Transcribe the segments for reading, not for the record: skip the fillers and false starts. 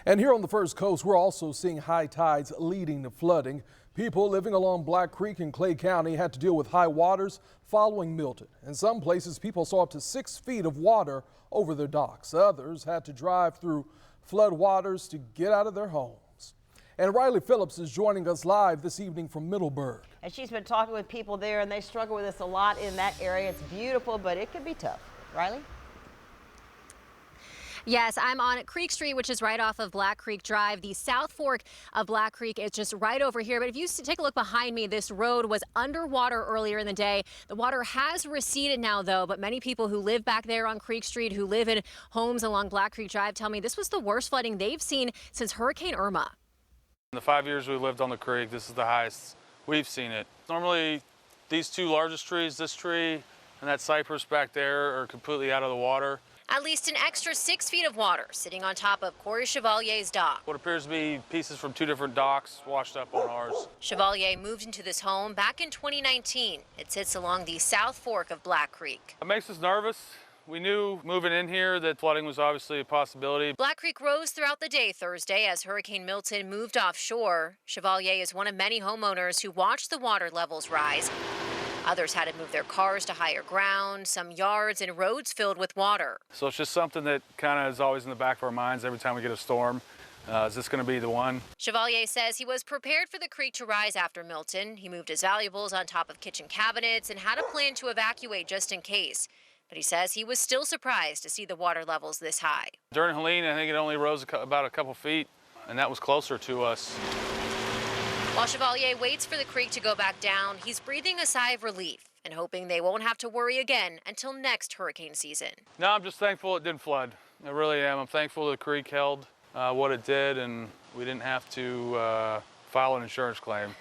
And here on the First Coast, we're also seeing high tides leading to flooding. People living along Black Creek in Clay County had to deal with high waters following Milton. In some places, people saw up to 6 feet of water over their docks. Others had to drive through flood waters to get out of their homes. And Riley Phillips is joining us live this evening from Middleburg. And she's been talking with people there, and they struggle with this a lot in that area. It's beautiful, but it can be tough. Riley? Yes, I'm on Creek Street, which is right off of Black Creek Drive. The South Fork of Black Creek is just right over here. But if you take a look behind me, this road was underwater earlier in the day. The water has receded now, though, but many people who live back there on Creek Street, who live in homes along Black Creek Drive, tell me this was the worst flooding they've seen since Hurricane Irma. In the 5 years we lived on the creek, this is the highest we've seen it. Normally, these two largest trees, this tree and that cypress back there, are completely out of the water. At least an extra 6 feet of water sitting on top of Corey Chevalier's dock. What appears to be pieces from two different docks washed up on ours. Chevalier moved into this home back in 2019. It sits along the South Fork of Black Creek. It makes us nervous. We knew moving in here that flooding was obviously a possibility. Black Creek rose throughout the day Thursday as Hurricane-Milton moved offshore. Chevalier is one of many homeowners who watched the water levels rise. Others had to move their cars to higher ground, some yards and roads filled with water. So it's just something that kind of is always in the back of our minds every time we get a storm. Is this going to be the one? Chevalier says he was prepared for the creek to rise after Milton. He moved his valuables on top of kitchen cabinets and had a plan to evacuate just in case. But he says he was still surprised to see the water levels this high. During Helene, I think it only rose about a couple feet, and that was closer to us. While Chevalier waits for the creek to go back down, he's breathing a sigh of relief and hoping they won't have to worry again until next hurricane season. No, I'm just thankful it didn't flood. I really am. I'm thankful the creek held what it did, and we didn't have to file an insurance claim.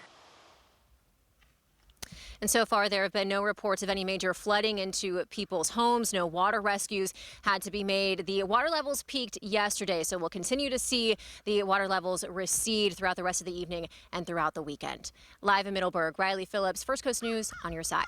And so far, there have been no reports of any major flooding into people's homes. No water rescues had to be made. The water levels peaked yesterday, so we'll continue to see the water levels recede throughout the rest of the evening and throughout the weekend. Live in Middleburg, Riley Phillips, First Coast News on your side.